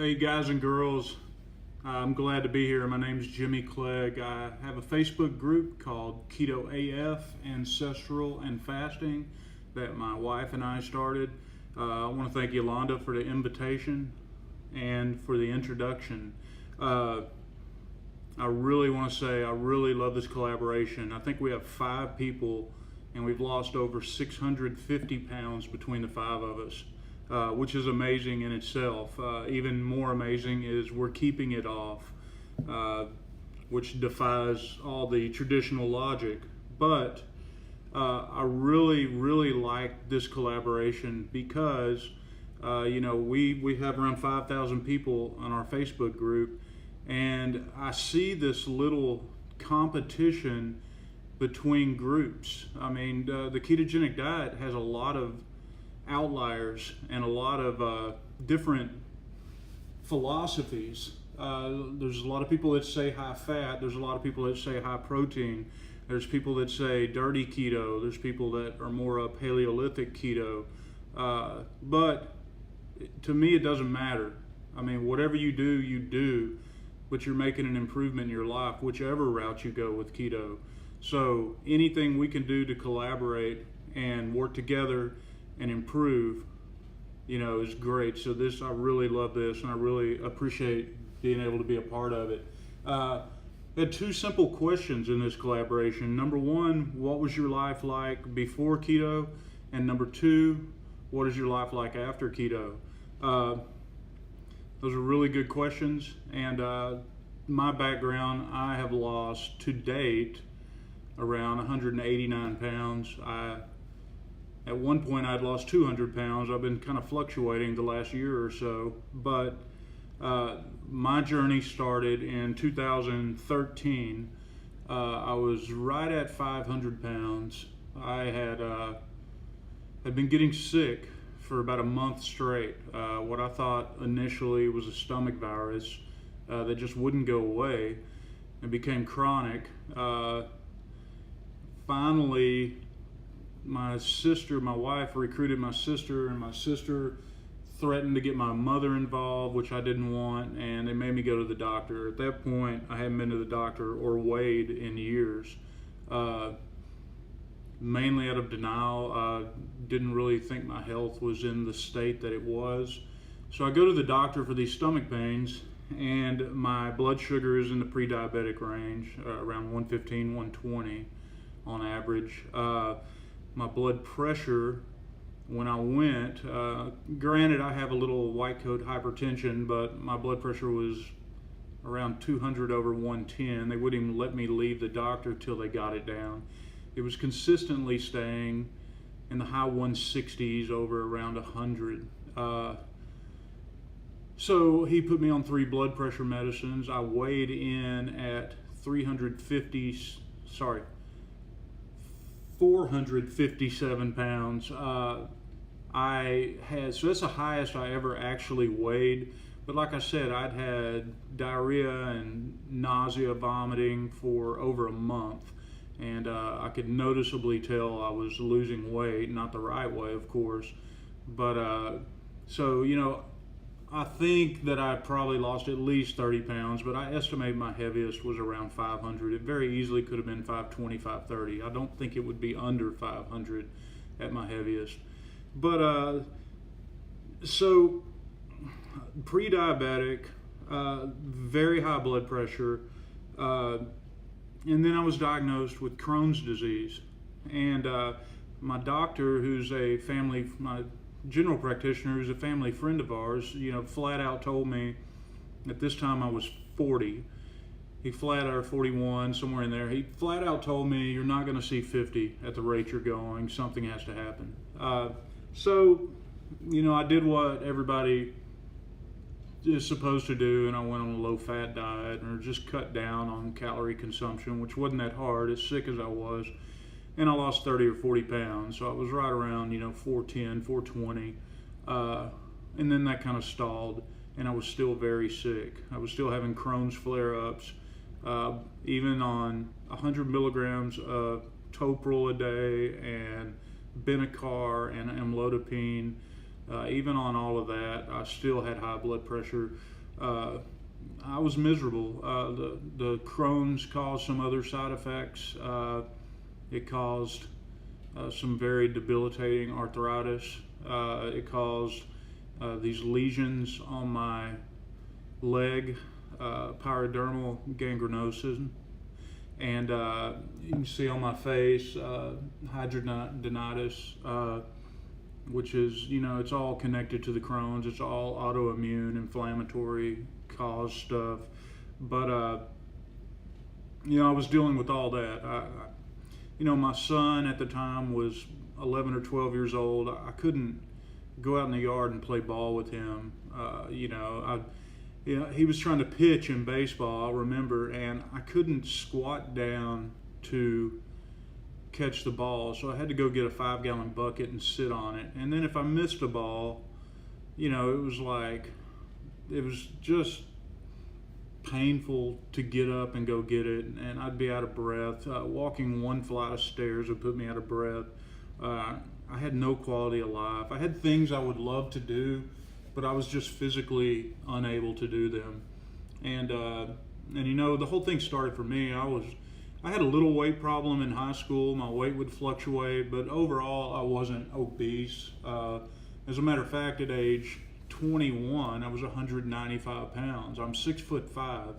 Hey guys and girls, I'm glad to be here. My name's Jimmy Clegg. I have a Facebook group called Keto AF, Ancestral and Fasting, that my wife and I started. I want to thank Yolanda for the invitation and for the introduction. I really want to say I really love this collaboration. I think we have 5 people and we've lost over 650 pounds between the 5 of us. Which is amazing in itself. Even more amazing is we're keeping it off, which defies all the traditional logic. But I really like this collaboration because we have around 5,000 people on our Facebook group, and I see this little competition between groups. I mean, the ketogenic diet has a lot of outliers and a lot of different philosophies. There's a lot of people that say high fat, there's a lot of people that say high protein, there's people that say dirty keto, there's people that are more Paleolithic keto, but to me it doesn't matter. I mean, whatever you do, but you're making an improvement in your life whichever route you go with keto. So anything we can do to collaborate and work together and improve, is great. So I really love this, and I really appreciate being able to be a part of it. I had 2 simple questions in this collaboration. Number 1, what was your life like before keto? And number 2, what is your life like after keto? Those are really good questions, and my background, I have lost to date around 189 pounds. At one point, I'd lost 200 pounds. I've been kind of fluctuating the last year or so, but my journey started in 2013. I was right at 500 pounds. I had been getting sick for about a month straight. What I thought initially was a stomach virus that just wouldn't go away and became chronic. Finally, my wife recruited my sister, and my sister threatened to get my mother involved, which I didn't want, and they made me go to the doctor. At that point, I hadn't been to the doctor or weighed in years, mainly out of denial. I didn't really think my health was in the state that it was. So I go to the doctor for these stomach pains, and my blood sugar is in the pre-diabetic range, around 115, 120 on average. My blood pressure, when I went, granted I have a little white coat hypertension, but my blood pressure was around 200 over 110. They wouldn't even let me leave the doctor till they got it down. It was consistently staying in the high 160s over around 100. So he put me on 3 blood pressure medicines. I weighed in at 457 pounds. So that's the highest I ever actually weighed. But like I said, I'd had diarrhea and nausea, vomiting for over a month. And I could noticeably tell I was losing weight, not the right way, of course. But I think that I probably lost at least 30 pounds, but I estimate my heaviest was around 500. It very easily could have been 520, 530. I don't think it would be under 500 at my heaviest. But so pre-diabetic, very high blood pressure, and then I was diagnosed with Crohn's disease. And my doctor, my general practitioner, who's a family friend of ours, flat out told me, at this time I was 40, he flat out, or 41, somewhere in there, he flat out told me, you're not going to see 50 at the rate you're going, something has to happen. So I did what everybody is supposed to do, and I went on a low-fat diet, or just cut down on calorie consumption, which wasn't that hard, as sick as I was. And I lost 30 or 40 pounds, so I was right around 410, 420, and then that kind of stalled, and I was still very sick. I was still having Crohn's flare-ups, even on 100 milligrams of Topril a day and Benicar and amlodipine. even on all of that, I still had high blood pressure. I was miserable. The Crohn's caused some other side effects. It caused some very debilitating arthritis. It caused these lesions on my leg, pyodermal gangrenosis, and you can see on my face hidradenitis, which is, it's all connected to the Crohn's. It's all autoimmune, inflammatory cause stuff. But I was dealing with all that. My son at the time was 11 or 12 years old. I couldn't go out in the yard and play ball with him. He was trying to pitch in baseball, I remember, and I couldn't squat down to catch the ball, so I had to go get a 5-gallon bucket and sit on it. And then if I missed a ball, it was just painful to get up and go get it, and I'd be out of breath. Walking one flight of stairs would put me out of breath. I had no quality of life. I had things I would love to do, but I was just physically unable to do them. And the whole thing started for me. I had a little weight problem in high school. My weight would fluctuate, but overall I wasn't obese. As a matter of fact, at age 21, I was 195 pounds. I'm 6'5".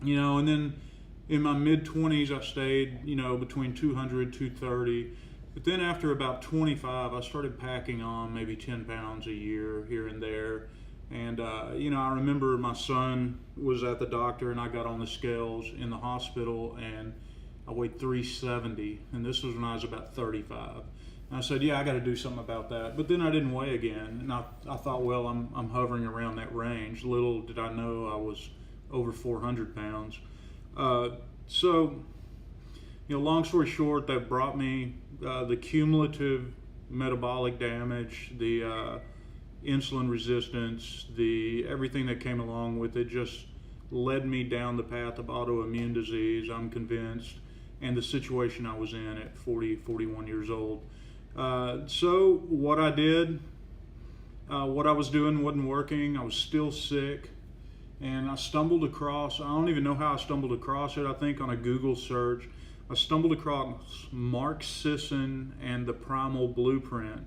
And then in my mid-20s, I stayed, between 200, 230. But then after about 25, I started packing on maybe 10 pounds a year here and there. And, I remember my son was at the doctor and I got on the scales in the hospital and I weighed 370. And this was when I was about 35. And I said, I got to do something about that. But then I didn't weigh again. And I thought, well, I'm hovering around that range. Little did I know I was over 400 pounds. Long story short, that brought me the cumulative metabolic damage, the insulin resistance, everyththing that came along with it just led me down the path of autoimmune disease, I'm convinced, and the situation I was in at 41 years old. So what I did, what I was doing wasn't working. I was still sick, and I stumbled across, I don't even know how I stumbled across it, I think on a Google search, I stumbled across Mark Sisson and the Primal Blueprint.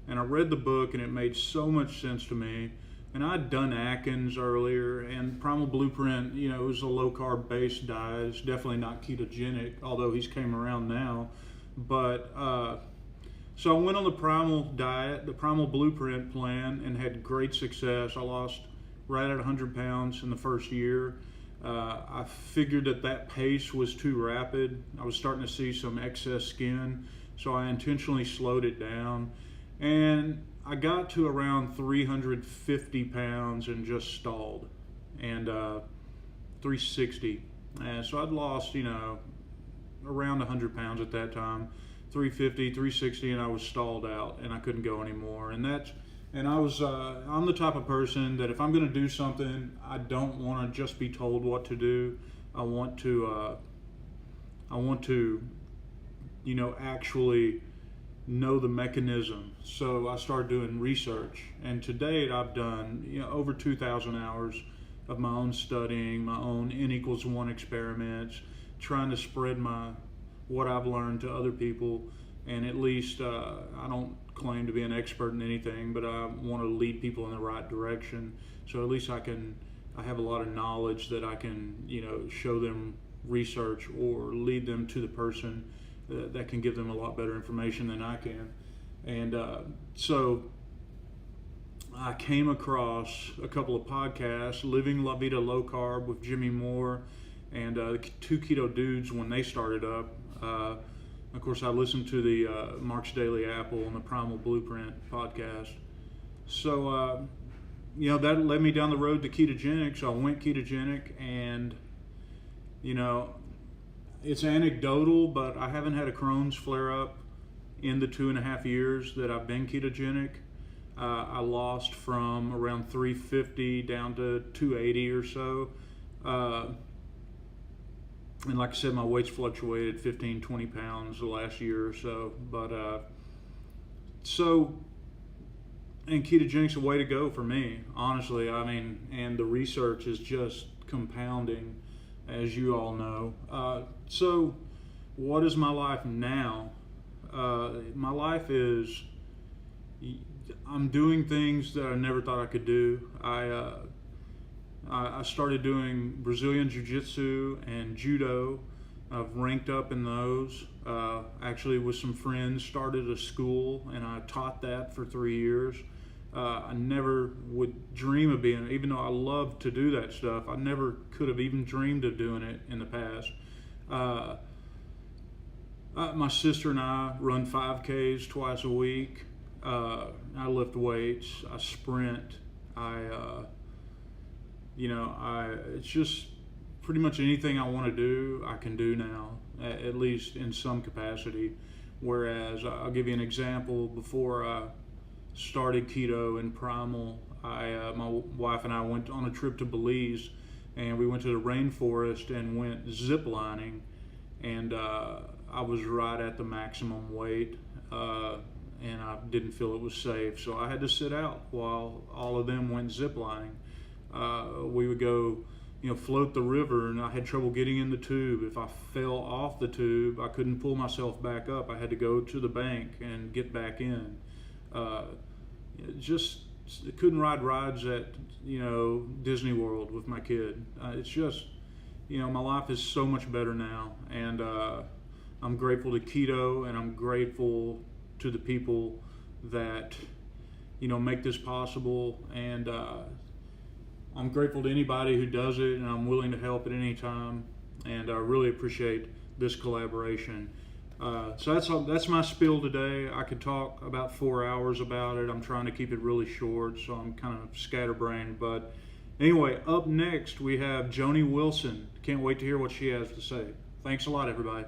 And I read the book and it made so much sense to me. And I'd done Atkins earlier, and Primal Blueprint, it was a low carb based diet. It's definitely not ketogenic, although he's came around now. But so I went on the Primal diet, the Primal Blueprint plan, and had great success. I lost right at 100 pounds in the first year. I figured that pace was too rapid. I was starting to see some excess skin, so I intentionally slowed it down. And I got to around 350 pounds and just stalled, and 360. And so I'd lost, around 100 pounds at that time, 350, 360, and I was stalled out and I couldn't go anymore. And I'm the type of person that if I'm going to do something, I don't want to just be told what to do. I want to actually know the mechanism. So I started doing research, and to date I've done over 2,000 hours of my own studying, my own N=1 experiments, trying to spread what I've learned to other people. And at least I don't claim to be an expert in anything, but I want to lead people in the right direction. So at least I have a lot of knowledge that I can show them research or lead them to the person that can give them a lot better information than I can. And so I came across a couple of podcasts, Living La Vida Low Carb with Jimmy Moore and the Two Keto Dudes when they started up. Of course, I listened to the Mark's Daily Apple and the Primal Blueprint podcast. So, that led me down the road to ketogenic. So I went ketogenic, and, it's anecdotal, but I haven't had a Crohn's flare up in the 2.5 years that I've been ketogenic. I lost from around 350 down to 280 or so. And like I said, my weight's fluctuated 15, 20 pounds the last year or so. But So, and ketogenic's a way to go for me, honestly. I mean, and the research is just compounding, as you all know. So, what is my life now? My life is, I'm doing things that I never thought I could do. I started doing Brazilian Jiu-Jitsu and Judo. I've ranked up in those. Actually, with some friends, started a school, and I taught that for 3 years. I never would dream of being, even though I love to do that stuff, I never could have even dreamed of doing it in the past. My sister and I run 5Ks twice a week. I lift weights, I sprint, it's just pretty much anything I want to do, I can do now, at least in some capacity. Whereas, I'll give you an example. Before I started keto and primal, my wife and I went on a trip to Belize, and we went to the rainforest and went zip lining, and I was right at the maximum weight, and I didn't feel it was safe, so I had to sit out while all of them went zip lining. We would go, float the river, and I had trouble getting in the tube. If I fell off the tube, I couldn't pull myself back up. I had to go to the bank and get back in. Just couldn't ride rides at Disney World with my kid. It's just, my life is so much better now, and I'm grateful to keto, and I'm grateful to the people that make this possible, and I'm grateful to anybody who does it, and I'm willing to help at any time, and I really appreciate this collaboration. So that's my spiel today. I could talk about 4 hours about it. I'm trying to keep it really short, so I'm kind of scatterbrained. But anyway, up next we have Joni Wilson. Can't wait to hear what she has to say. Thanks a lot, everybody.